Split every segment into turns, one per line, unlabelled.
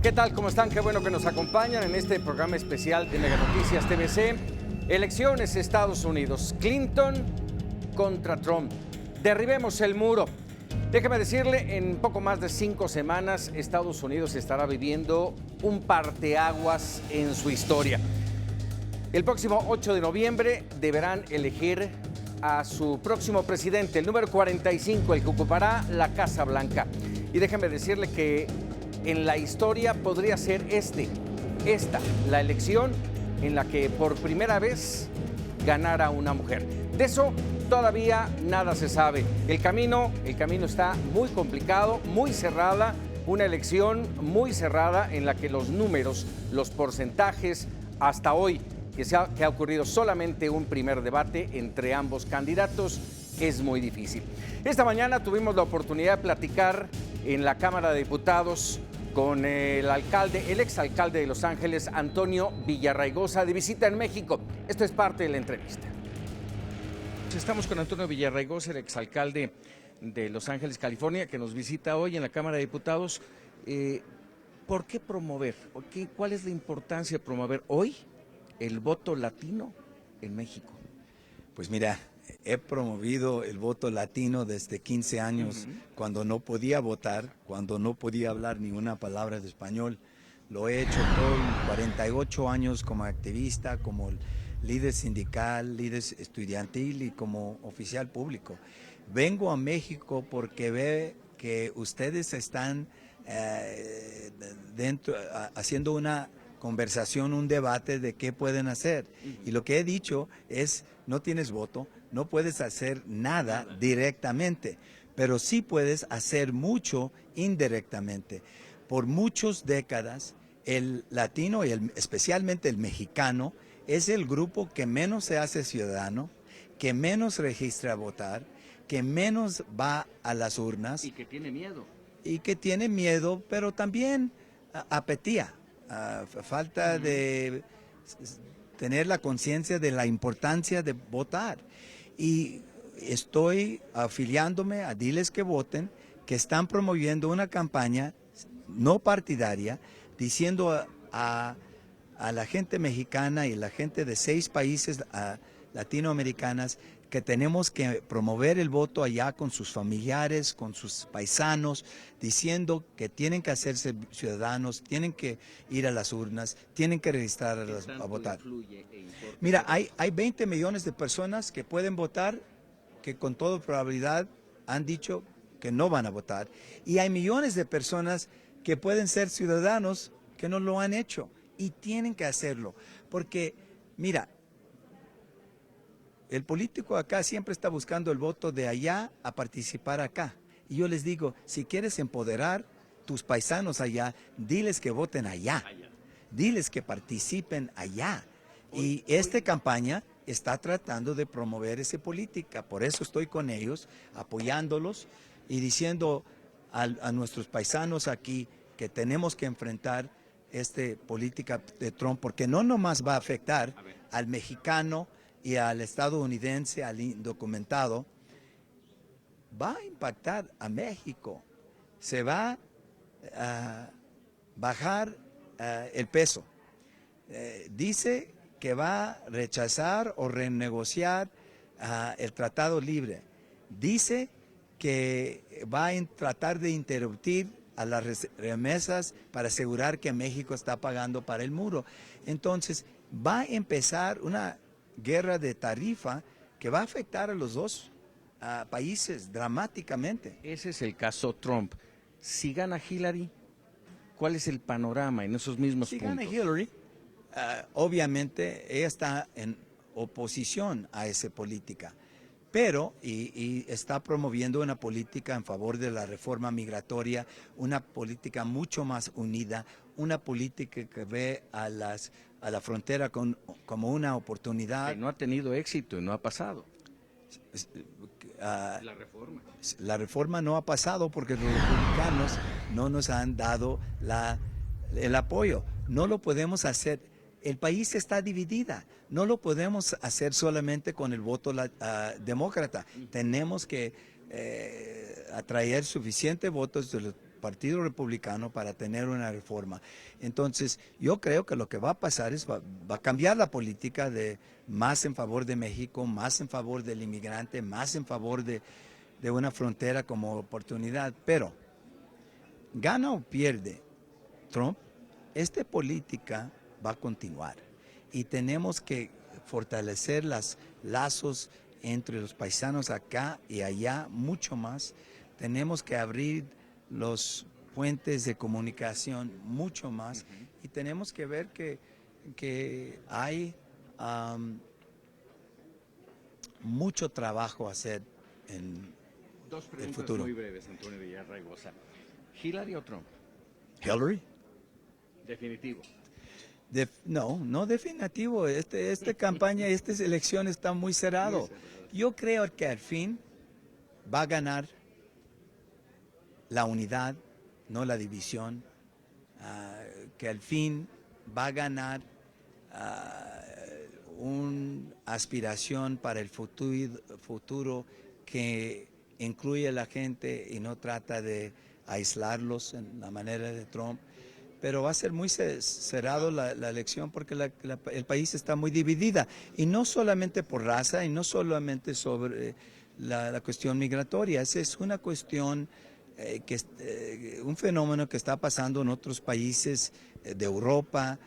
¿Qué tal? ¿Cómo están? Qué bueno que nos acompañan en este programa especial de Mega Noticias TVC. Elecciones Estados Unidos. Clinton contra Trump. Derribemos el muro. Déjeme decirle, en poco más de 5 semanas, Estados Unidos estará viviendo un parteaguas en su historia. El próximo 8 de noviembre deberán elegir a su próximo presidente, el número 45, el que ocupará la Casa Blanca. Y déjeme decirle que en la historia podría ser esta, la elección en la que por primera vez ganara una mujer. De eso todavía nada se sabe. El camino está muy complicado, muy cerrada, una elección muy cerrada en la que los números, los porcentajes, hasta hoy, que ha ocurrido solamente un primer debate entre ambos candidatos, es muy difícil. Esta mañana tuvimos la oportunidad de platicar en la Cámara de Diputados con el exalcalde de Los Ángeles, Antonio Villarraigosa, de visita en México. Esto es parte de la entrevista. Estamos con Antonio Villarraigosa, el exalcalde de Los Ángeles, California, que nos visita hoy en la Cámara de Diputados. ¿Por qué promover? ¿Cuál es la importancia de promover hoy el voto latino en México?
Pues mira, he promovido el voto latino desde 15 años, cuando no podía votar, cuando no podía hablar ni una palabra de español. Lo he hecho por 48 años como activista, como líder sindical, líder estudiantil y como oficial público. Vengo a México porque veo que ustedes están haciendo una conversación, un debate de qué pueden hacer. Y lo que he dicho es, no tienes voto, no puedes hacer nada directamente, pero sí puedes hacer mucho indirectamente. Por muchas décadas, el latino y especialmente el mexicano es el grupo que menos se hace ciudadano, que menos registra a votar, que menos va a las urnas.
Y que tiene miedo.
Y que tiene miedo, pero también apatía. Falta de tener la conciencia de la importancia de votar. Y estoy afiliándome a Diles que Voten, que están promoviendo una campaña no partidaria, diciendo a la gente mexicana y la gente de 6 países latinoamericanas que tenemos que promover el voto allá con sus familiares, con sus paisanos, diciendo que tienen que hacerse ciudadanos, tienen que ir a las urnas, tienen que registrar a votar. Mira, hay 20 millones de personas que pueden votar, que con toda probabilidad han dicho que no van a votar, y hay millones de personas que pueden ser ciudadanos que no lo han hecho, y tienen que hacerlo, porque, mira, el político acá siempre está buscando el voto de allá a participar acá. Y yo les digo, si quieres empoderar tus paisanos allá, diles que voten allá. Diles que participen allá. Y esta campaña está tratando de promover esa política. Por eso estoy con ellos, apoyándolos y diciendo a nuestros paisanos aquí que tenemos que enfrentar esta política de Trump, porque no nomás va a afectar al mexicano y al estadounidense, al indocumentado, va a impactar a México. Se va a bajar el peso. Dice que va a rechazar o renegociar el tratado libre. Dice que va a tratar de interrumpir a las remesas para asegurar que México está pagando para el muro. Entonces, va a empezar una guerra de tarifa que va a afectar a los dos países dramáticamente.
Ese es el caso Trump. Si gana Hillary, ¿cuál es el panorama en esos mismos puntos?
Si gana Hillary, obviamente ella está en oposición a esa política, pero y está promoviendo una política en favor de la reforma migratoria, una política mucho más unida, una política que ve a la frontera como una oportunidad.
Que no ha tenido éxito y no ha pasado.
La reforma. La reforma no ha pasado porque los republicanos no nos han dado el apoyo. No lo podemos hacer. El país está dividida. No lo podemos hacer solamente con el voto demócrata. Tenemos que atraer suficientes votos de los Partido Republicano para tener una reforma. Entonces, yo creo que lo que va a pasar es va a cambiar la política de más en favor de México, más en favor del inmigrante, más en favor de una frontera como oportunidad. Pero, gana o pierde Trump, esta política va a continuar y tenemos que fortalecer los lazos entre los paisanos acá y allá mucho más. Tenemos que abrir los puentes de comunicación mucho más y tenemos que ver que hay mucho trabajo a hacer en
Dos
el
preguntas
futuro.
muy breves, Antonio Villarraigosa. ¿Hillary o Trump?
Hillary.
Definitivo.
No definitivo. Esta campaña, esta elección está muy cerrado. Yo creo que al fin va a ganar la unidad, no la división, que al fin va a ganar una aspiración para el futuro que incluye a la gente y no trata de aislarlos en la manera de Trump. Pero va a ser muy cerrado la elección porque el país está muy dividida, y no solamente por raza y no solamente sobre la cuestión migratoria. Esa es una cuestión, un fenómeno que está pasando en otros países de Europa,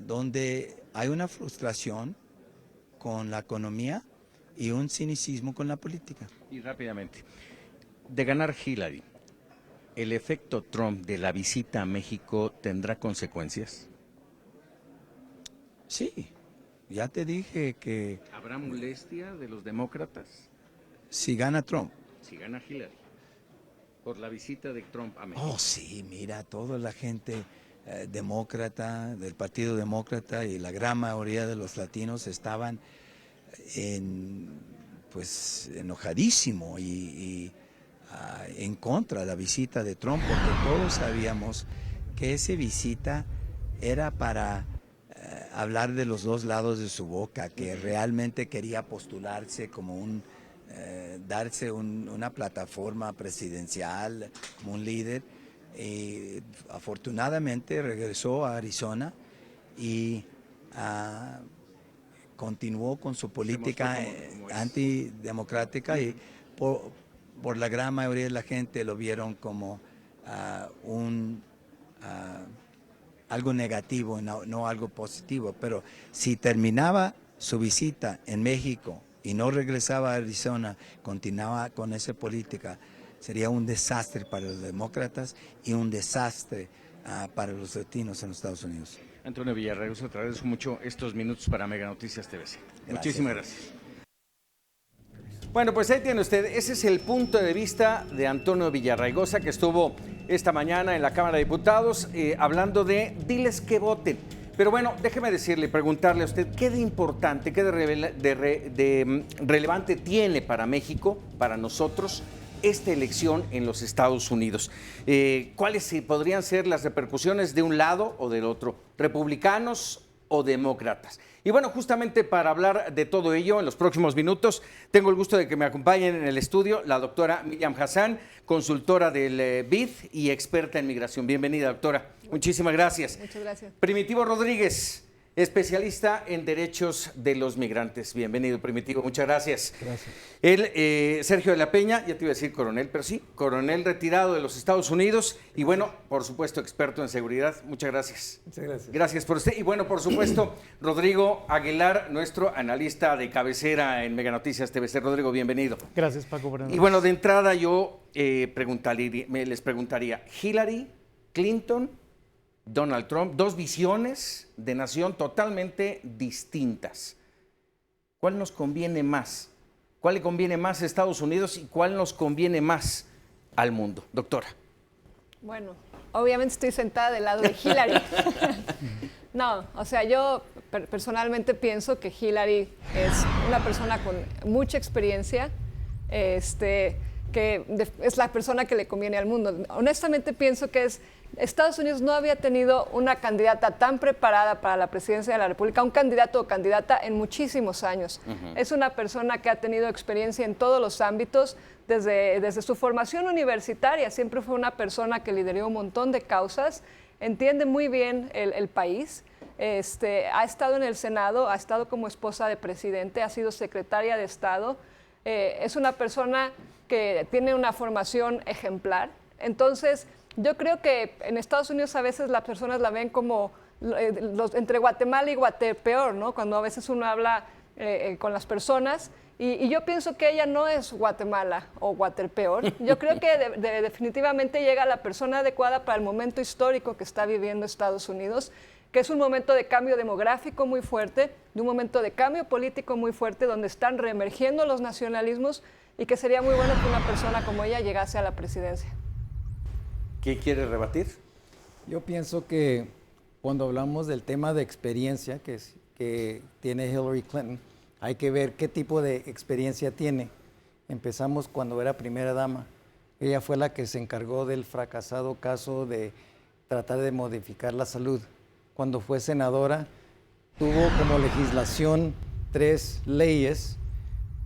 donde hay una frustración con la economía y un cinicismo con la política.
Y rápidamente, de ganar Hillary, ¿el efecto Trump de la visita a México tendrá consecuencias?
Sí, ya te dije que
¿Habrá molestia de los demócratas
si gana Trump.
si gana Hillary por la visita de Trump a México?
Oh, sí, mira, toda la gente demócrata, del Partido Demócrata, y la gran mayoría de los latinos estaban enojadísimo y en contra de la visita de Trump, porque todos sabíamos que esa visita era para hablar de los dos lados de su boca, que realmente quería postularse como darse una plataforma presidencial, como un líder. Y afortunadamente regresó a Arizona y continuó con su política antidemocrática, y por la gran mayoría de la gente lo vieron como algo negativo, no algo positivo. Pero si terminaba su visita en México y no regresaba a Arizona, continuaba con esa política, sería un desastre para los demócratas y un desastre para los latinos en los Estados Unidos.
Antonio Villarraigosa, te agradezco mucho estos minutos para Mega Noticias TVC. Muchísimas gracias. Bueno, pues ahí tiene usted, ese es el punto de vista de Antonio Villarraigosa, que estuvo esta mañana en la Cámara de Diputados hablando de diles que voten. Pero bueno, déjeme decirle, preguntarle a usted, ¿qué de importante, qué de relevante tiene para México, para nosotros, esta elección en los Estados Unidos? ¿Cuáles podrían ser las repercusiones de un lado o del otro? ¿Republicanos o demócratas? Y bueno, justamente para hablar de todo ello en los próximos minutos, tengo el gusto de que me acompañen en el estudio la doctora Miriam Hassan, consultora del BID y experta en migración. Bienvenida, doctora. Muchísimas gracias.
Muchas gracias.
Primitivo Rodríguez, especialista en derechos de los migrantes. Bienvenido, Primitivo, muchas gracias.
Gracias.
Él, Sergio de la Peña, ya te iba a decir coronel, pero sí, coronel retirado de los Estados Unidos y bueno, por supuesto, experto en seguridad. Muchas gracias.
Muchas gracias.
Gracias por usted. Y bueno, por supuesto, Rodrigo Aguilar, nuestro analista de cabecera en Mega Noticias TVC. Rodrigo, bienvenido.
Gracias, Paco.
Y bueno, de entrada yo les preguntaría, Hillary Clinton, Donald Trump, dos visiones de nación totalmente distintas. ¿Cuál nos conviene más? ¿Cuál le conviene más a Estados Unidos y cuál nos conviene más al mundo? Doctora.
Bueno, obviamente estoy sentada del lado de Hillary. No, o sea, yo personalmente pienso que Hillary es una persona con mucha experiencia, que es la persona que le conviene al mundo. Honestamente pienso que es Estados Unidos no había tenido una candidata tan preparada para la presidencia de la República, un candidato o candidata en muchísimos años. Es una persona que ha tenido experiencia en todos los ámbitos, desde su formación universitaria, siempre fue una persona que lideró un montón de causas, entiende muy bien el país, ha estado en el Senado, ha estado como esposa de presidente, ha sido secretaria de Estado, es una persona que tiene una formación ejemplar. Entonces, yo creo que en Estados Unidos a veces las personas la ven como entre Guatemala y Guatepeor, ¿no? Cuando a veces uno habla con las personas. Y yo pienso que ella no es Guatemala o Guatepeor. Yo creo que definitivamente llega la persona adecuada para el momento histórico que está viviendo Estados Unidos, que es un momento de cambio demográfico muy fuerte, de un momento de cambio político muy fuerte, donde están reemergiendo los nacionalismos y que sería muy bueno que una persona como ella llegase a la presidencia.
¿Qué quiere rebatir?
Yo pienso que cuando hablamos del tema de experiencia que tiene Hillary Clinton, hay que ver qué tipo de experiencia tiene. Empezamos cuando era primera dama. Ella fue la que se encargó del fracasado caso de tratar de modificar la salud. Cuando fue senadora, tuvo como legislación 3 leyes,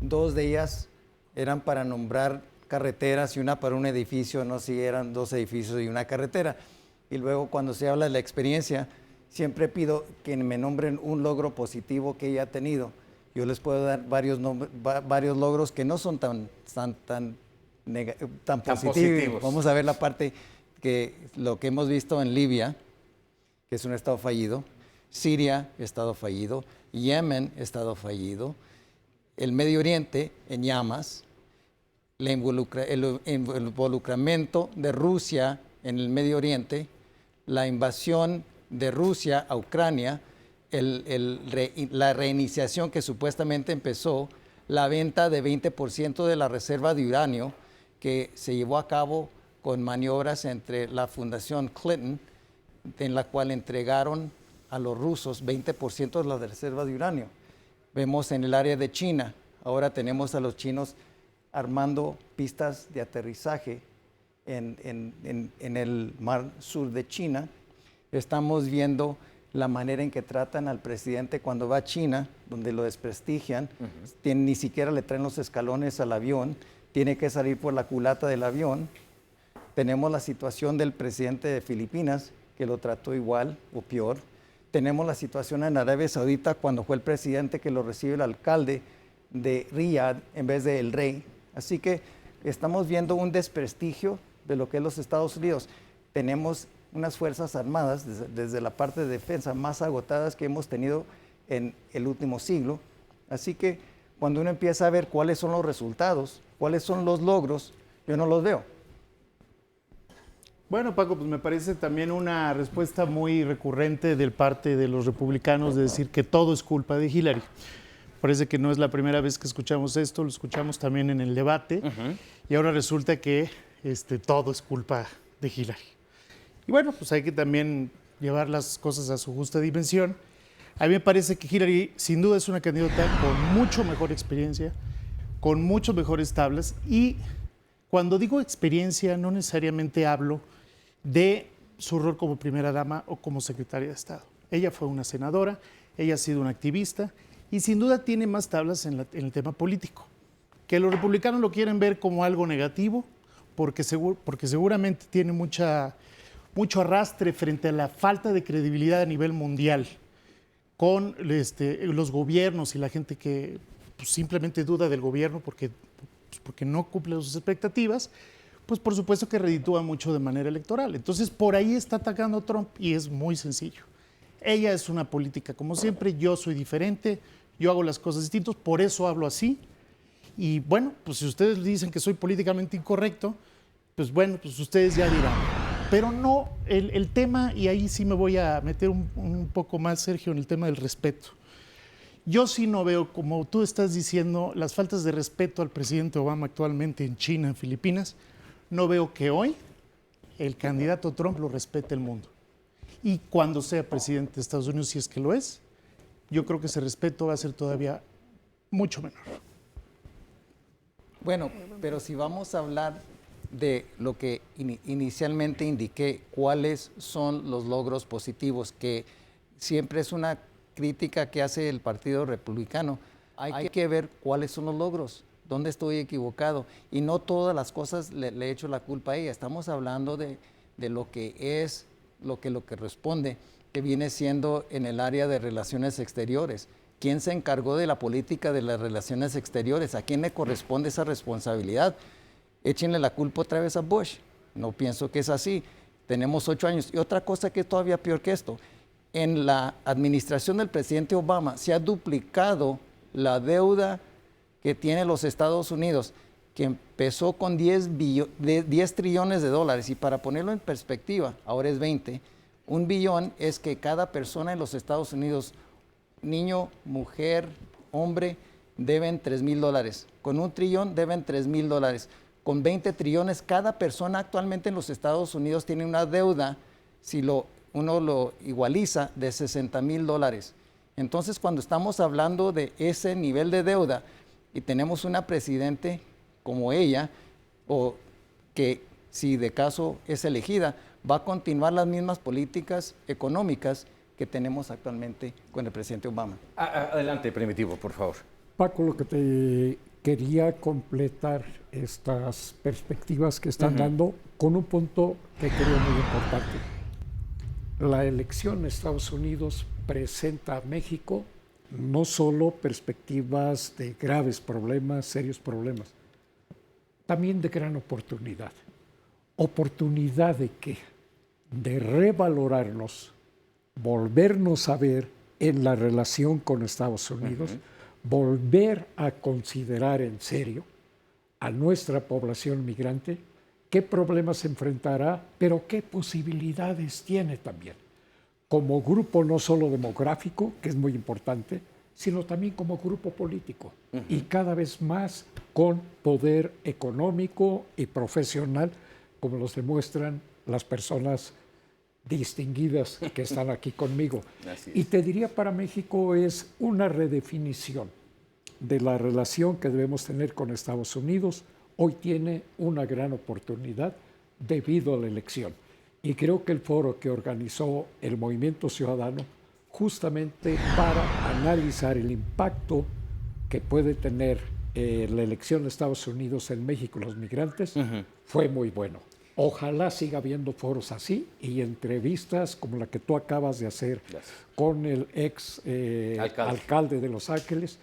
2 de ellas eran para nombrar carreteras y una para un edificio, no si eran 2 edificios y una carretera. Y luego cuando se habla de la experiencia, siempre pido que me nombren un logro positivo que ella ha tenido. Yo les puedo dar varios logros que no son tan positivos. Vamos a ver la parte lo que hemos visto en Libia, que es un estado fallido, Siria, estado fallido, Yemen, estado fallido, el Medio Oriente en llamas, el involucramiento de Rusia en el Medio Oriente, la invasión de Rusia a Ucrania, la reiniciación que supuestamente empezó, la venta de 20% de la reserva de uranio que se llevó a cabo con maniobras entre la Fundación Clinton, en la cual entregaron a los rusos 20% de la reserva de uranio. Vemos en el área de China, ahora tenemos a los chinos armando pistas de aterrizaje en el mar sur de China. Estamos viendo la manera en que tratan al presidente cuando va a China, donde lo desprestigian, ni siquiera le traen los escalones al avión, tiene que salir por la culata del avión. Tenemos la situación del presidente de Filipinas, que lo trató igual o peor. Tenemos la situación en Arabia Saudita, cuando fue el presidente que lo recibe el alcalde de Riyadh en vez del rey. Así que estamos viendo un desprestigio de lo que es los Estados Unidos. Tenemos unas fuerzas armadas desde la parte de defensa más agotadas que hemos tenido en el último siglo. Así que cuando uno empieza a ver cuáles son los resultados, cuáles son los logros, yo no los veo.
Bueno, Paco, pues me parece también una respuesta muy recurrente del parte de los republicanos de decir que todo es culpa de Hillary. Parece que no es la primera vez que escuchamos esto, lo escuchamos también en el debate, y ahora resulta que todo es culpa de Hillary. Y bueno, pues hay que también llevar las cosas a su justa dimensión. A mí me parece que Hillary sin duda es una candidata con mucho mejor experiencia, con mucho mejores tablas, y cuando digo experiencia no necesariamente hablo de su rol como primera dama o como secretaria de Estado. Ella fue una senadora, ella ha sido una activista y sin duda tiene más tablas en el tema político. Que los republicanos lo quieren ver como algo negativo porque seguramente tiene mucho arrastre frente a la falta de credibilidad a nivel mundial con los gobiernos y la gente que pues, simplemente duda del gobierno porque no cumple sus expectativas, pues por supuesto que reditúa mucho de manera electoral. Entonces por ahí está atacando a Trump y es muy sencillo. Ella es una política como siempre, yo soy diferente, yo hago las cosas distintas, por eso hablo así. Y bueno, pues si ustedes dicen que soy políticamente incorrecto, pues bueno, pues ustedes ya dirán. Pero no, el tema, y ahí sí me voy a meter un poco más, Sergio, en el tema del respeto. Yo sí no veo, como tú estás diciendo, las faltas de respeto al presidente Obama actualmente en China, en Filipinas, no veo que hoy el candidato Trump lo respete el mundo. Y cuando sea presidente de Estados Unidos, si es que lo es, yo creo que ese respeto va a ser todavía mucho menor.
Bueno, pero si vamos a hablar de lo que inicialmente indiqué, cuáles son los logros positivos, que siempre es una crítica que hace el Partido Republicano. Hay que ver cuáles son los logros, dónde estoy equivocado, y no todas las cosas le he hecho la culpa a ella. Estamos hablando de lo que es, lo que responde, que viene siendo en el área de relaciones exteriores. ¿Quién se encargó de la política de las relaciones exteriores? ¿A quién le corresponde esa responsabilidad? Échenle la culpa otra vez a Bush. No pienso que es así. Tenemos 8 años. Y otra cosa que es todavía peor que esto, en la administración del presidente Obama se ha duplicado la deuda que tiene los Estados Unidos, que empezó con 10 trillones de dólares, y para ponerlo en perspectiva, ahora es 20. 1 billón es que cada persona en los Estados Unidos, niño, mujer, hombre, deben $3,000. Con 1 trillón deben $3,000. Con 20 trillones, cada persona actualmente en los Estados Unidos tiene una deuda, si uno lo igualiza, de $60,000. Entonces, cuando estamos hablando de ese nivel de deuda y tenemos una presidente como ella, o que si de caso es elegida, va a continuar las mismas políticas económicas que tenemos actualmente con el presidente Obama.
Adelante, Primitivo, por favor.
Paco, lo que te quería completar estas perspectivas que están dando con un punto que creo muy importante. La elección en Estados Unidos presenta a México no solo perspectivas de graves problemas, serios problemas, también de gran oportunidad. ¿Oportunidad de qué? De revalorarnos, volvernos a ver en la relación con Estados Unidos, volver a considerar en serio a nuestra población migrante, qué problemas se enfrentará, pero qué posibilidades tiene también. Como grupo no solo demográfico, que es muy importante, sino también como grupo político, y cada vez más con poder económico y profesional, como los demuestran las personas distinguidas que están aquí conmigo. Y te diría, para México es una redefinición de la relación que debemos tener con Estados Unidos. Hoy tiene una gran oportunidad debido a la elección. Y creo que el foro que organizó el Movimiento Ciudadano, justamente para analizar el impacto que puede tener la elección de Estados Unidos en México y los migrantes, fue muy bueno. Ojalá siga habiendo foros así y entrevistas como la que tú acabas de hacer con el ex alcalde de Los Ángeles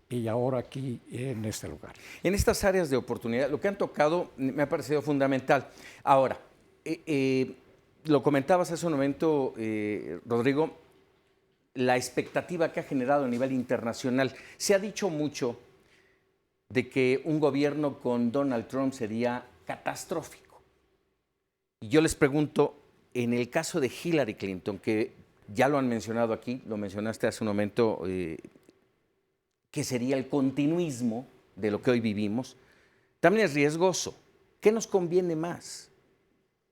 y ahora aquí en este lugar.
En estas áreas de oportunidad, lo que han tocado me ha parecido fundamental. Ahora, lo comentabas hace un momento, Rodrigo, la expectativa que ha generado a nivel internacional. Se ha dicho mucho de que un gobierno con Donald Trump sería catastrófico. Y yo les pregunto, en el caso de Hillary Clinton, que ya lo han mencionado aquí, lo mencionaste hace un momento, que sería el continuismo de lo que hoy vivimos, también es riesgoso. ¿Qué nos conviene más?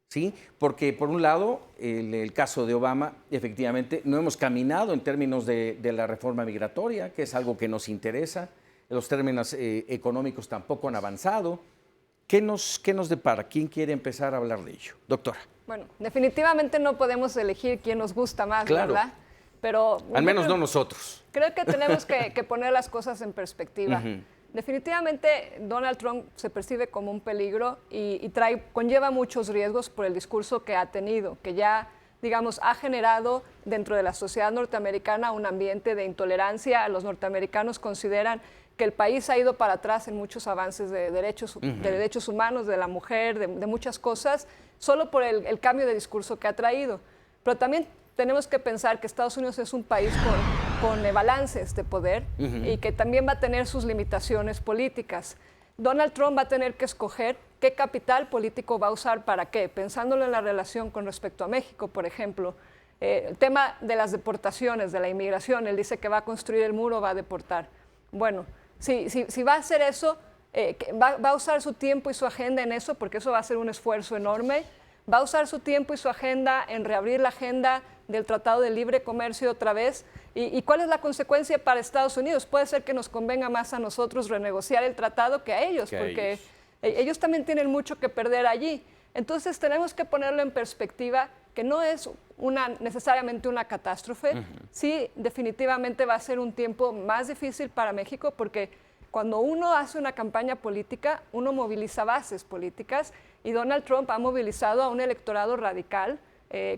¿Sí? Porque por un lado, el caso de Obama, efectivamente, no hemos caminado en términos de la reforma migratoria, que es algo que nos interesa. Los términos económicos tampoco han avanzado. ¿Qué nos depara? ¿Quién quiere empezar a hablar de ello? Doctora.
Bueno, definitivamente no podemos elegir quién nos gusta más,
claro,
¿verdad? Pero
al menos no nosotros.
Creo que tenemos que poner las cosas en perspectiva. Definitivamente Donald Trump se percibe como un peligro y conlleva muchos riesgos por el discurso que ha tenido, que ya, digamos, ha generado dentro de la sociedad norteamericana un ambiente de intolerancia. Los norteamericanos consideran que el país ha ido para atrás en muchos avances de derechos humanos, de la mujer, de muchas cosas, solo por el cambio de discurso que ha traído. Pero también tenemos que pensar que Estados Unidos es un país con balances de poder y que también va a tener sus limitaciones políticas. Donald Trump va a tener que escoger qué capital político va a usar para qué, pensándolo en la relación con respecto a México, por ejemplo. El tema de las deportaciones, de la inmigración, él dice que va a construir el muro, va a deportar. Bueno, si va a hacer eso, va a usar su tiempo y su agenda en eso, porque eso va a ser un esfuerzo enorme. Va a usar su tiempo y su agenda en reabrir la agenda del Tratado de Libre Comercio otra vez. ¿Y cuál es la consecuencia para Estados Unidos? Puede ser que nos convenga más a nosotros renegociar el tratado que a ellos, porque Ellos también tienen mucho que perder allí. Entonces tenemos que ponerlo en perspectiva, que no es necesariamente una catástrofe. Sí, definitivamente va a ser un tiempo más difícil para México, porque cuando uno hace una campaña política, uno moviliza bases políticas, y Donald Trump ha movilizado a un electorado radical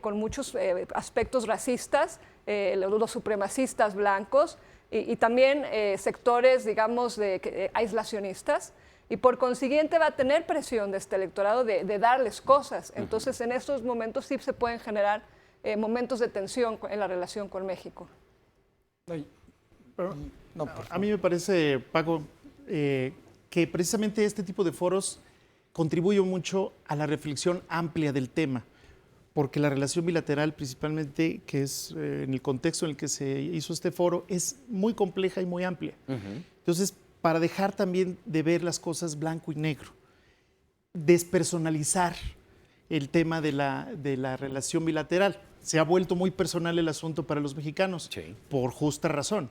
con muchos aspectos racistas, los supremacistas blancos, y también sectores, digamos, aislacionistas. Y por consiguiente va a tener presión de este electorado de darles cosas. Entonces, en estos momentos sí se pueden generar momentos de tensión en la relación con México.
A mí me parece, Paco, que precisamente este tipo de foros contribuye mucho a la reflexión amplia del tema, porque la relación bilateral, principalmente, que es en el contexto en el que se hizo este foro, es muy compleja y muy amplia. Entonces, para dejar también de ver las cosas blanco y negro, despersonalizar el tema de la relación bilateral. Se ha vuelto muy personal el asunto para los mexicanos, por justa razón.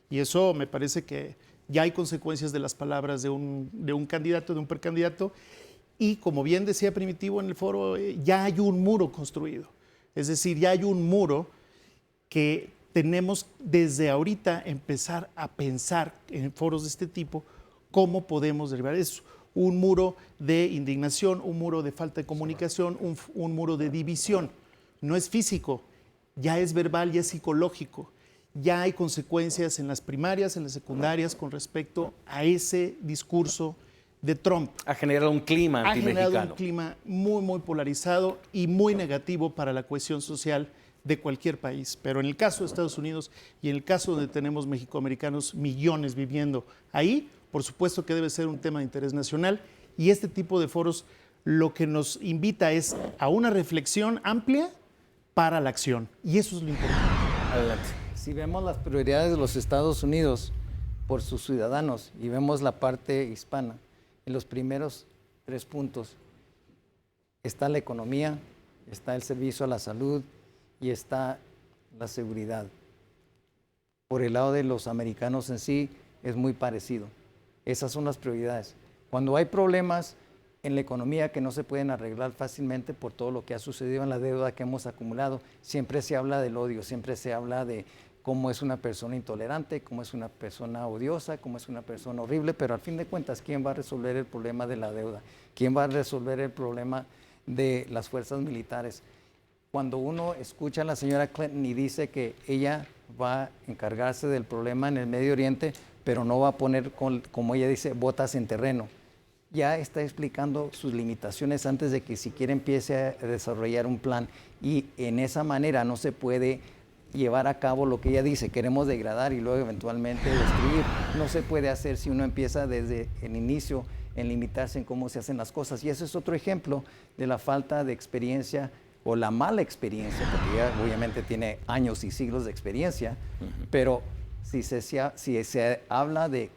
Y eso me parece que ya hay consecuencias de las palabras de un candidato, de un precandidato. Y como bien decía Primitivo en el foro, ya hay un muro construido. Es decir, ya hay un muro que tenemos desde ahorita empezar a pensar en foros de este tipo cómo podemos derribar eso. Un muro de indignación, un muro de falta de comunicación, un muro de división. No es físico, ya es verbal, ya es psicológico. Ya hay consecuencias en las primarias, en las secundarias con respecto a ese discurso de Trump.
Ha generado un clima antimexicano.
Ha generado un clima muy, muy polarizado y muy negativo para la cohesión social de cualquier país. Pero en el caso de Estados Unidos y en el caso donde tenemos mexicoamericanos millones viviendo ahí, por supuesto que debe ser un tema de interés nacional, y este tipo de foros lo que nos invita es a una reflexión amplia para la acción, y eso es lo importante.
Adelante.
Si vemos las prioridades de los Estados Unidos por sus ciudadanos y vemos la parte hispana, en los primeros 3 puntos está la economía, está el servicio a la salud y está la seguridad. Por el lado de los americanos en sí es muy parecido. Esas son las prioridades. Cuando hay problemas en la economía que no se pueden arreglar fácilmente por todo lo que ha sucedido en la deuda que hemos acumulado, siempre se habla del odio, siempre se habla de cómo es una persona intolerante, cómo es una persona odiosa, cómo es una persona horrible, pero al fin de cuentas, ¿quién va a resolver el problema de la deuda? ¿Quién va a resolver el problema de las fuerzas militares? Cuando uno escucha a la señora Clinton y dice que ella va a encargarse del problema en el Medio Oriente, pero no va a poner, como ella dice, botas en terreno, ya está explicando sus limitaciones antes de que siquiera empiece a desarrollar un plan, y en esa manera no se puede llevar a cabo lo que ella dice, queremos degradar y luego eventualmente destruir. No se puede hacer si uno empieza desde el inicio en limitarse en cómo se hacen las cosas. Y ese es otro ejemplo de la falta de experiencia o la mala experiencia, porque ella obviamente tiene años y siglos de experiencia, pero si se habla de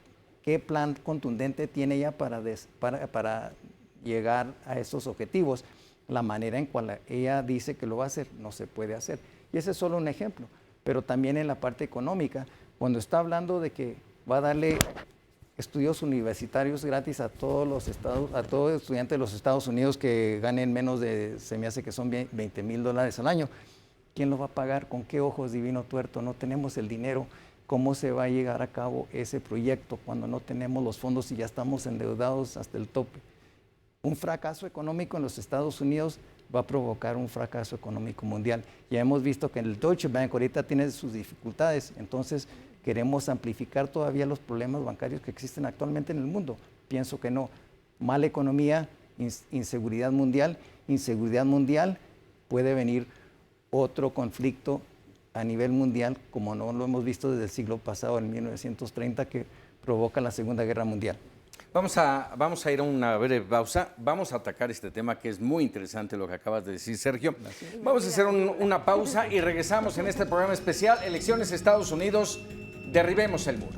qué plan contundente tiene ella para llegar a esos objetivos, la manera en cual ella dice que lo va a hacer, no se puede hacer. Y ese es solo un ejemplo, pero también en la parte económica, cuando está hablando de que va a darle estudios universitarios gratis a todos estudiantes de los Estados Unidos que ganen menos de, se me hace que son $20,000 al año, ¿quién lo va a pagar? ¿Con qué ojos, divino tuerto? No tenemos el dinero. ¿Cómo se va a llegar a cabo ese proyecto cuando no tenemos los fondos y ya estamos endeudados hasta el tope? Un fracaso económico en los Estados Unidos va a provocar un fracaso económico mundial. Ya hemos visto que el Deutsche Bank ahorita tiene sus dificultades, entonces queremos amplificar todavía los problemas bancarios que existen actualmente en el mundo. Pienso que no. Mala economía, inseguridad mundial, puede venir otro conflicto a nivel mundial, como no lo hemos visto desde el siglo pasado, en 1930, que provoca la Segunda Guerra Mundial.
Vamos a ir a una breve pausa. Vamos a atacar este tema que es muy interesante lo que acabas de decir, Sergio. Vamos a hacer una pausa y regresamos en este programa especial, Elecciones Estados Unidos, derribemos el muro.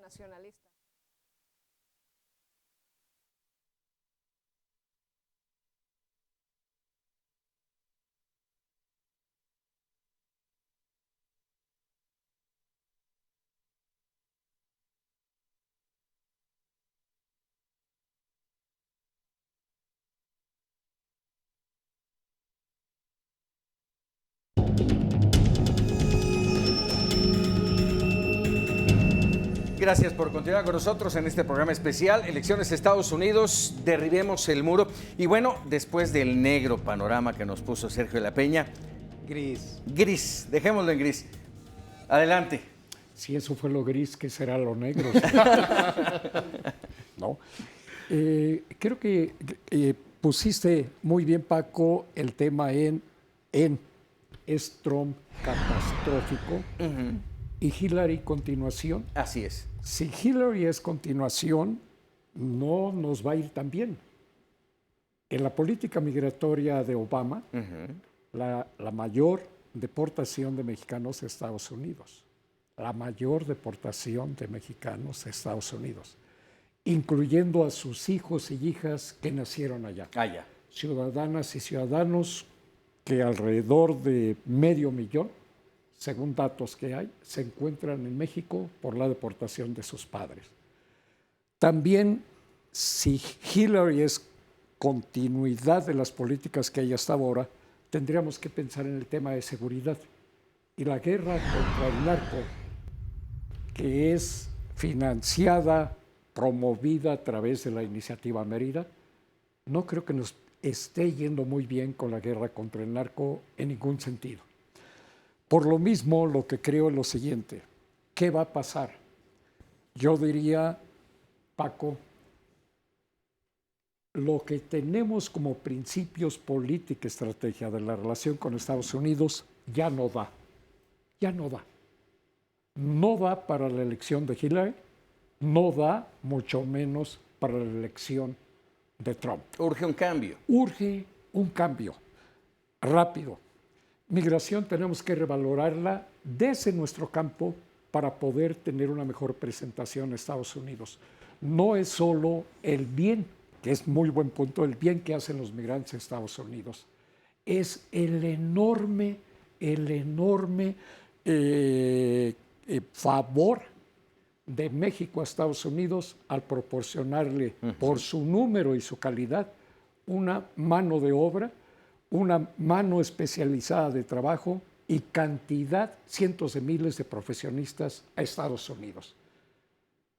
nacionalista.
Gracias por continuar con nosotros en este programa especial, Elecciones Estados Unidos, derribemos el muro. Y bueno, después del negro panorama que nos puso Sergio de la Peña, gris, dejémoslo en gris. Adelante.
Si eso fue lo gris, ¿qué será lo negro? ¿No? Creo que pusiste muy bien, Paco, el tema en es Trump catastrófico y Hillary continuación.
Así es.
Si Hillary es continuación, no nos va a ir tan bien. En la política migratoria de Obama, la mayor deportación de mexicanos a Estados Unidos. La mayor deportación de mexicanos a Estados Unidos, incluyendo a sus hijos y hijas que nacieron allá.
Allá.
Ciudadanas y ciudadanos que alrededor de 500,000, según datos que hay, se encuentran en México por la deportación de sus padres. También, si Hillary es continuidad de las políticas que hay hasta ahora, tendríamos que pensar en el tema de seguridad. Y la guerra contra el narco, que es financiada, promovida a través de la Iniciativa Mérida, no creo que nos esté yendo muy bien con la guerra contra el narco en ningún sentido. Por lo mismo, lo que creo es lo siguiente: ¿qué va a pasar? Yo diría, Paco, lo que tenemos como principios, política y estrategia de la relación con Estados Unidos ya no da. Ya no da. No da para la elección de Hillary, no da mucho menos para la elección de Trump.
Urge un cambio.
Urge un cambio rápido. Migración tenemos que revalorarla desde nuestro campo para poder tener una mejor presentación en Estados Unidos. No es solo el bien, que es muy buen punto, el bien que hacen los migrantes en Estados Unidos. Es el enorme favor de México a Estados Unidos al proporcionarle por su número y su calidad una mano de obra, una mano especializada de trabajo y cantidad, cientos de miles de profesionistas a Estados Unidos.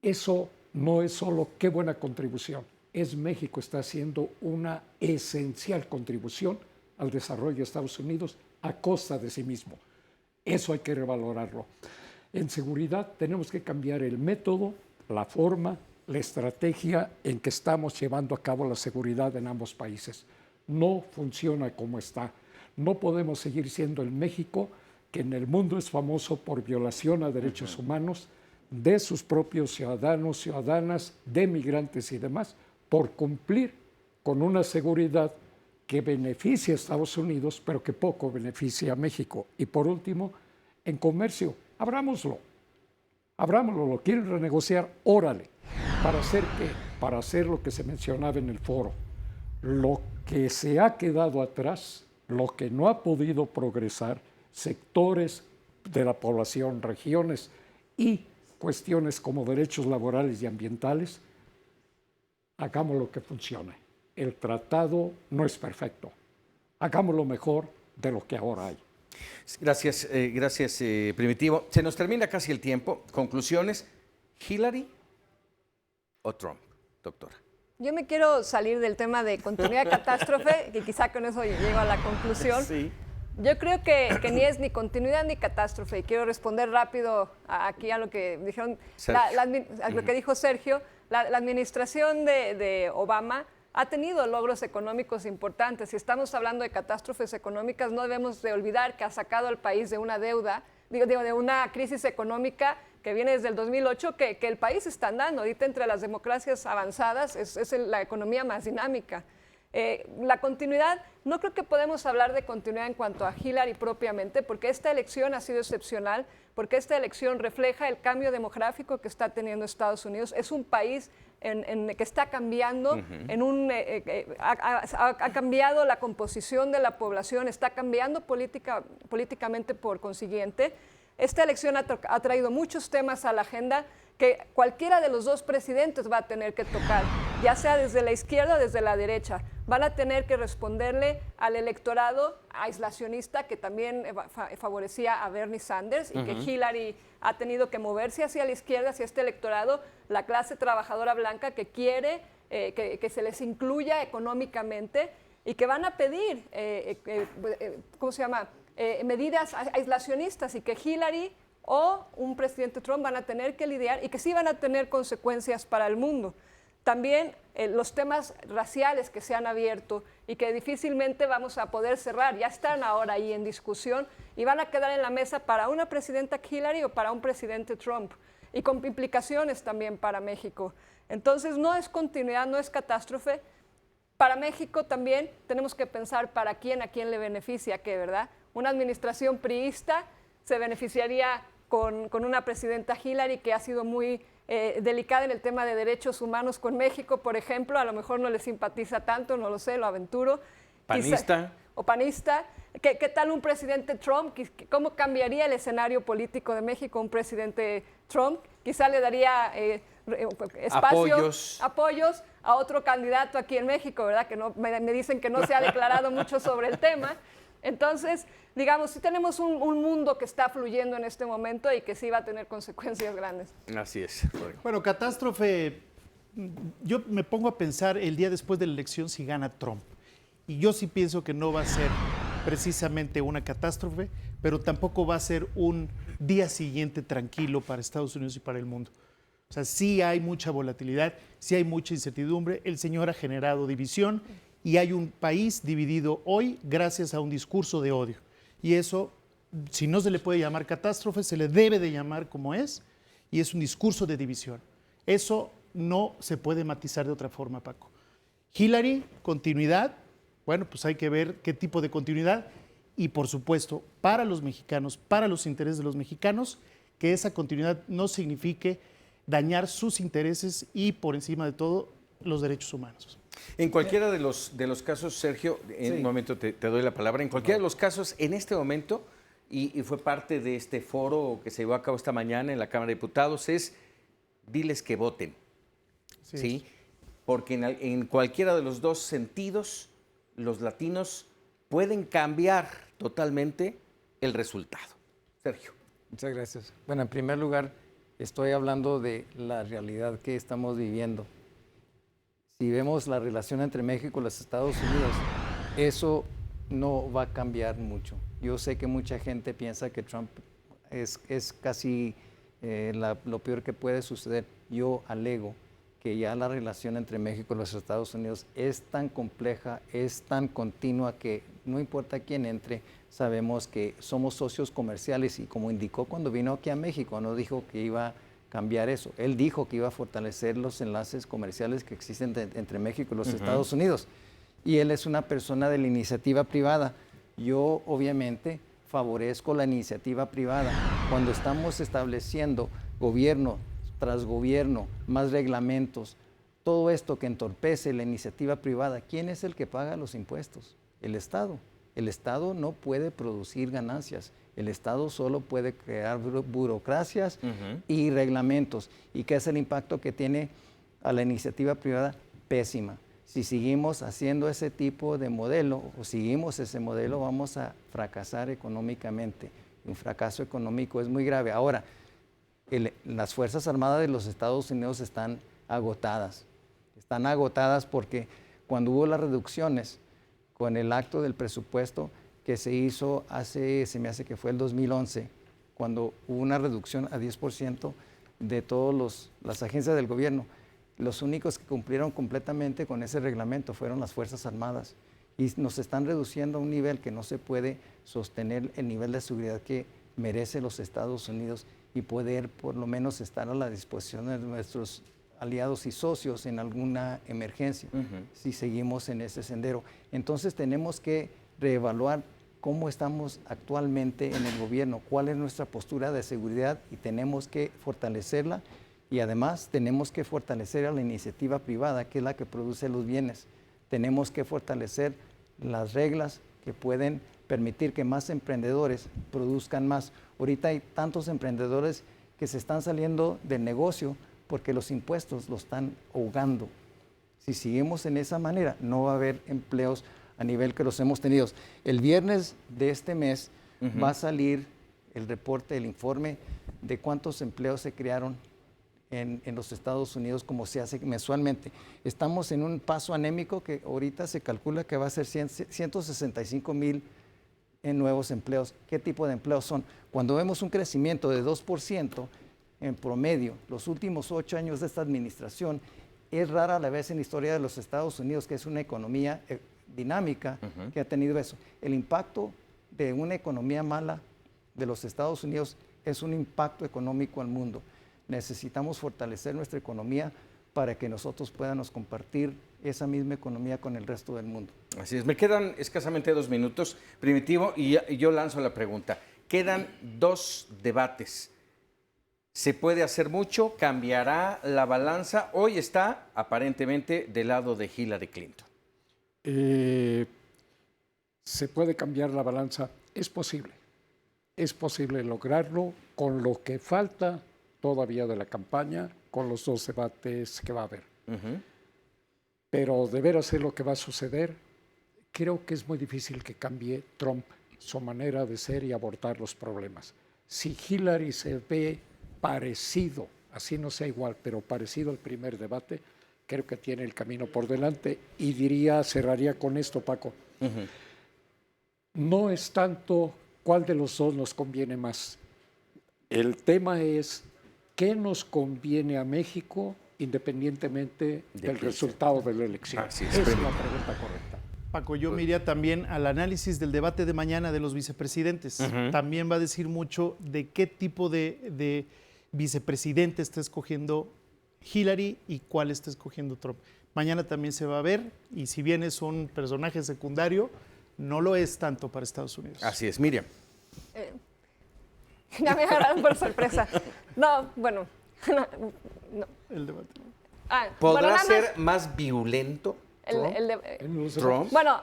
Eso no es solo qué buena contribución, es México está haciendo una esencial contribución al desarrollo de Estados Unidos a costa de sí mismo. Eso hay que revalorarlo. En seguridad tenemos que cambiar el método, la forma, la estrategia en que estamos llevando a cabo la seguridad en ambos países. No funciona como está. No podemos seguir siendo el México que en el mundo es famoso por violación a derechos humanos de sus propios ciudadanos, ciudadanas, de migrantes y demás, por cumplir con una seguridad que beneficia a Estados Unidos, pero que poco beneficia a México. Y por último, en comercio, abrámoslo, ¿lo quieren renegociar? Órale. ¿Para hacer qué? Para hacer lo que se mencionaba en el foro. Lo que se ha quedado atrás, lo que no ha podido progresar, sectores de la población, regiones y cuestiones como derechos laborales y ambientales, hagamos lo que funcione. El tratado no es perfecto. Hagámoslo mejor de lo que ahora hay.
Gracias, Primitivo. Se nos termina casi el tiempo. Conclusiones, ¿Hillary o Trump, doctora?
Yo me quiero salir del tema de continuidad de catástrofe, que quizá con eso llego a la conclusión.
Sí.
Yo creo que ni es ni continuidad ni catástrofe. Y quiero responder rápido aquí a lo que dijeron, a lo que dijo Sergio. La administración de Obama ha tenido logros económicos importantes. Si estamos hablando de catástrofes económicas, no debemos de olvidar que ha sacado al país de una deuda, de una crisis económica que viene desde el 2008, que el país está andando. Ahorita entre las democracias avanzadas es la economía más dinámica. La continuidad, no creo que podemos hablar de continuidad en cuanto a Hillary propiamente, porque esta elección ha sido excepcional, porque esta elección refleja el cambio demográfico que está teniendo Estados Unidos. Es un país que está cambiando, ha cambiado la composición de la población, está cambiando políticamente por consiguiente. Esta elección ha traído muchos temas a la agenda que cualquiera de los dos presidentes va a tener que tocar, ya sea desde la izquierda o desde la derecha. Van a tener que responderle al electorado aislacionista que también favorecía a Bernie Sanders y que Hillary ha tenido que moverse hacia la izquierda, hacia este electorado, la clase trabajadora blanca que quiere que se les incluya económicamente y que van a pedir, medidas aislacionistas y que Hillary o un presidente Trump van a tener que lidiar y que sí van a tener consecuencias para el mundo. También los temas raciales que se han abierto y que difícilmente vamos a poder cerrar, ya están ahora ahí en discusión y van a quedar en la mesa para una presidenta Hillary o para un presidente Trump y con implicaciones también para México. Entonces no es continuidad, no es catástrofe. Para México también tenemos que pensar a quién le beneficia qué, ¿verdad? Una administración priista se beneficiaría con una presidenta Hillary que ha sido muy delicada en el tema de derechos humanos con México, por ejemplo. A lo mejor no le simpatiza tanto, no lo sé, lo aventuro.
¿Panista?
O panista. ¿Qué tal un presidente Trump? ¿Cómo cambiaría el escenario político de México un presidente Trump? Quizá le daría apoyos a otro candidato aquí en México, ¿verdad? Que no, me dicen que no se ha declarado mucho sobre el tema. Entonces, digamos, sí tenemos un mundo que está fluyendo en este momento y que sí va a tener consecuencias grandes.
Así es.
Bueno, catástrofe, yo me pongo a pensar el día después de la elección si gana Trump. Y yo sí pienso que no va a ser precisamente una catástrofe, pero tampoco va a ser un día siguiente tranquilo para Estados Unidos y para el mundo. O sea, sí hay mucha volatilidad, sí hay mucha incertidumbre. El señor ha generado división y hay un país dividido hoy gracias a un discurso de odio. Y eso, si no se le puede llamar catástrofe, se le debe de llamar como es, y es un discurso de división. Eso no se puede matizar de otra forma, Paco. Hillary, continuidad, bueno, pues hay que ver qué tipo de continuidad, y por supuesto, para los mexicanos, para los intereses de los mexicanos, que esa continuidad no signifique dañar sus intereses y, por encima de todo, los derechos humanos.
En cualquiera de los casos, Sergio, en un momento te doy la palabra, en cualquiera de los casos, en este momento, y fue parte de este foro que se llevó a cabo esta mañana en la Cámara de Diputados, es diles que voten, ¿sí? Porque en cualquiera de los dos sentidos, los latinos pueden cambiar totalmente el resultado. Sergio.
Muchas gracias. Bueno, en primer lugar, estoy hablando de la realidad que estamos viviendo. Si vemos la relación entre México y los Estados Unidos, eso no va a cambiar mucho. Yo sé que mucha gente piensa que Trump es casi lo peor que puede suceder. Yo alego que ya la relación entre México y los Estados Unidos es tan compleja, es tan continua que no importa quién entre, sabemos que somos socios comerciales y como indicó cuando vino aquí a México, no dijo que iba a cambiar eso. Él dijo que iba a fortalecer los enlaces comerciales que existen entre México y los Estados Unidos. Y él es una persona de la iniciativa privada. Yo, obviamente, favorezco la iniciativa privada. Cuando estamos estableciendo gobierno tras gobierno, más reglamentos, todo esto que entorpece la iniciativa privada, ¿quién es el que paga los impuestos? El Estado. El Estado no puede producir ganancias. El Estado solo puede crear burocracias y reglamentos. ¿Y qué es el impacto que tiene a la iniciativa privada? Pésima. Si seguimos haciendo ese tipo de modelo o seguimos ese modelo, vamos a fracasar económicamente. Un fracaso económico es muy grave. Ahora, las Fuerzas Armadas de los Estados Unidos están agotadas. Están agotadas porque cuando hubo las reducciones con el acto del presupuesto, que se hizo se me hace que fue el 2011, cuando hubo una reducción a 10% de todas las agencias del gobierno. Los únicos que cumplieron completamente con ese reglamento fueron las Fuerzas Armadas. Y nos están reduciendo a un nivel que no se puede sostener el nivel de seguridad que merece los Estados Unidos y poder por lo menos estar a la disposición de nuestros aliados y socios en alguna emergencia, si seguimos en ese sendero. Entonces tenemos que reevaluar cómo estamos actualmente en el gobierno, cuál es nuestra postura de seguridad y tenemos que fortalecerla y además tenemos que fortalecer a la iniciativa privada, que es la que produce los bienes. Tenemos que fortalecer las reglas que pueden permitir que más emprendedores produzcan más. Ahorita hay tantos emprendedores que se están saliendo del negocio porque los impuestos lo están ahogando. Si seguimos en esa manera, no va a haber empleos a nivel que los hemos tenido. El viernes de este mes va a salir el reporte, el informe de cuántos empleos se crearon en los Estados Unidos, como se hace mensualmente. Estamos en un paso anémico que ahorita se calcula que va a ser 165,000 en nuevos empleos. ¿Qué tipo de empleos son? Cuando vemos un crecimiento de 2% en promedio, los últimos 8 años de esta administración, es rara a la vez en la historia de los Estados Unidos, que es una economía dinámica, que ha tenido eso. El impacto de una economía mala de los Estados Unidos es un impacto económico al mundo. Necesitamos fortalecer nuestra economía para que nosotros podamos compartir esa misma economía con el resto del mundo.
Así es, me quedan escasamente 2 minutos, Primitivo, y yo lanzo la pregunta. Quedan 2 debates. ¿Se puede hacer mucho? ¿Cambiará la balanza? Hoy está aparentemente del lado de Hillary Clinton.
Se puede cambiar la balanza, es posible lograrlo con lo que falta todavía de la campaña, con los 2 debates que va a haber. Pero de ver hacer lo que va a suceder, creo que es muy difícil que cambie Trump su manera de ser y abordar los problemas. Si Hillary se ve parecido, así no sea igual, pero parecido al primer debate, creo que tiene el camino por delante y cerraría con esto, Paco. No es tanto cuál de los 2 nos conviene más. El tema es qué nos conviene a México independientemente del resultado de la elección. Esa es la pregunta correcta.
Paco, yo me iría también al análisis del debate de mañana de los vicepresidentes. También va a decir mucho de qué tipo de vicepresidente está escogiendo Hillary y cuál está escogiendo Trump. Mañana también se va a ver, y si bien es un personaje secundario, no lo es tanto para Estados Unidos.
Así es, Miriam.
Ya me agarraron por sorpresa. No, bueno, no.
El debate.
¿Podrá ser más violento Trump?
Bueno,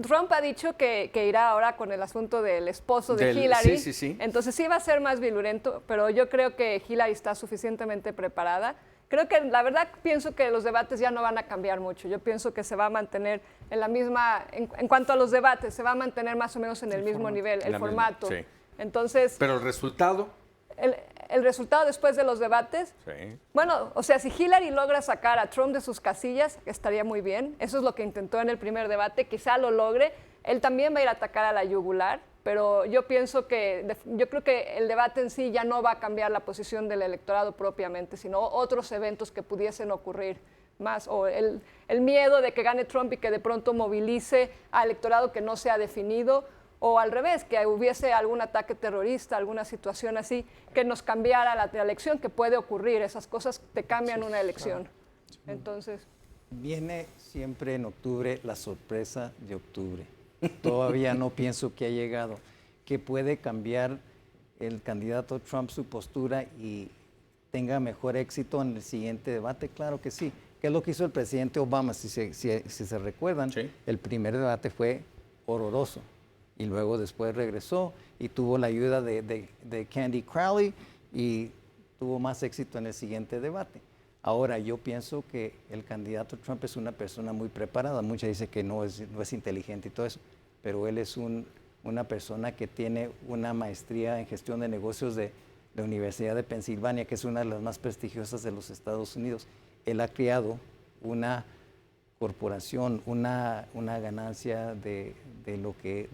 Trump ha dicho que irá ahora con el asunto del esposo de Hillary.
Sí.
Entonces sí va a ser más virulento, pero yo creo que Hillary está suficientemente preparada. Creo que la verdad pienso que los debates ya no van a cambiar mucho. Yo pienso que se va a mantener en la misma, en cuanto a los debates, se va a mantener más o menos en el mismo nivel, el formato.
Sí.
Entonces,
¿Pero el resultado?
El resultado después de los debates, bueno, o sea, si Hillary logra sacar a Trump de sus casillas, estaría muy bien. Eso es lo que intentó en el primer debate, quizá lo logre. Él también va a ir a atacar a la yugular, pero yo creo que el debate en sí ya no va a cambiar la posición del electorado propiamente, sino otros eventos que pudiesen ocurrir más, o el miedo de que gane Trump y que de pronto movilice al electorado que no se ha definido, o al revés, que hubiese algún ataque terrorista, alguna situación así, que nos cambiara la elección, que puede ocurrir. Esas cosas te cambian una elección. Entonces,
viene siempre en octubre la sorpresa de octubre. Todavía no pienso que ha llegado. Que puede cambiar el candidato Trump su postura y tenga mejor éxito en el siguiente debate. Claro que sí. ¿Qué es lo que hizo el presidente Obama? Si se recuerdan, el primer debate fue horroroso. Y luego después regresó y tuvo la ayuda de Candy Crowley y tuvo más éxito en el siguiente debate. Ahora, yo pienso que el candidato Trump es una persona muy preparada. Muchas dicen que no es inteligente y todo eso, pero él es una persona que tiene una maestría en gestión de negocios de la Universidad de Pensilvania, que es una de las más prestigiosas de los Estados Unidos. Él ha creado una corporación, una ganancia de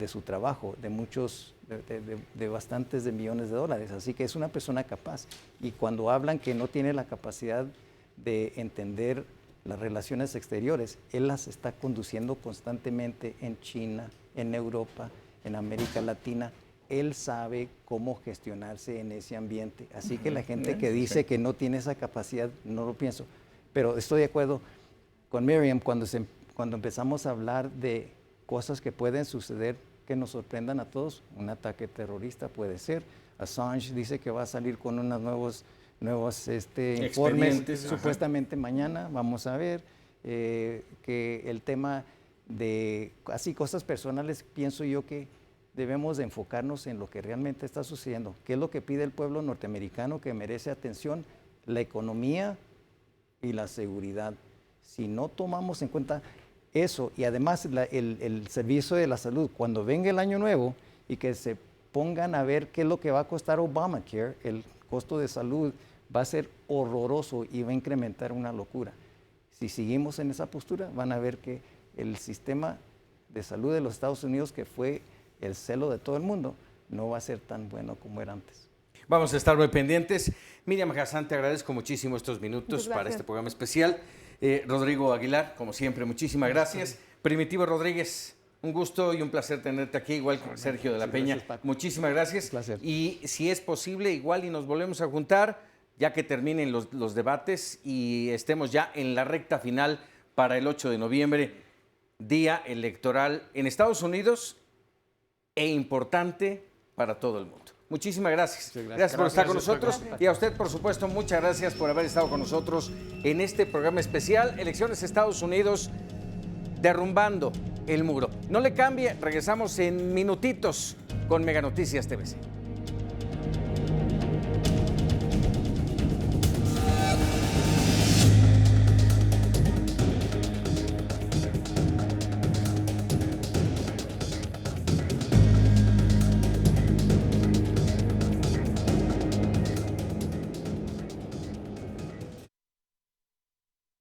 su trabajo, de bastantes de millones de dólares. Así que es una persona capaz. Y cuando hablan que no tiene la capacidad de entender las relaciones exteriores, él las está conduciendo constantemente en China, en Europa, en América Latina. él sabe cómo gestionarse en ese ambiente. Así que la gente que dice que no tiene esa capacidad, no lo pienso. Pero estoy de acuerdo con Miriam cuando empezamos a hablar de cosas que pueden suceder que nos sorprendan a todos. Un ataque terrorista puede ser. Assange dice que va a salir con unos nuevos informes supuestamente mañana. Vamos a ver que el tema de así cosas personales, pienso yo que debemos de enfocarnos en lo que realmente está sucediendo. ¿Qué es lo que pide el pueblo norteamericano que merece atención? La economía y la seguridad. Si no tomamos en cuenta eso y además el servicio de la salud, cuando venga el año nuevo y que se pongan a ver qué es lo que va a costar Obamacare, el costo de salud va a ser horroroso y va a incrementar una locura. Si seguimos en esa postura, van a ver que el sistema de salud de los Estados Unidos, que fue el celo de todo el mundo, no va a ser tan bueno como era antes.
Vamos a estar muy pendientes. Miriam Hassan, te agradezco muchísimo estos minutos para este programa especial. Rodrigo Aguilar, como siempre, muchísimas gracias. Primitivo Rodríguez, un gusto y un placer tenerte aquí, igual que Sergio de la Peña.
Gracias,
muchísimas gracias.
Un placer.
Y si es posible, igual y nos volvemos a juntar, ya que terminen los debates y estemos ya en la recta final para el 8 de noviembre, día electoral en Estados Unidos e importante para todo el mundo. Muchísimas gracias. Gracias por estar con nosotros. Y a usted, por supuesto, muchas gracias por haber estado con nosotros en este programa especial, Elecciones Estados Unidos, derrumbando el muro. No le cambie, regresamos en minutitos con Mega Noticias TVC.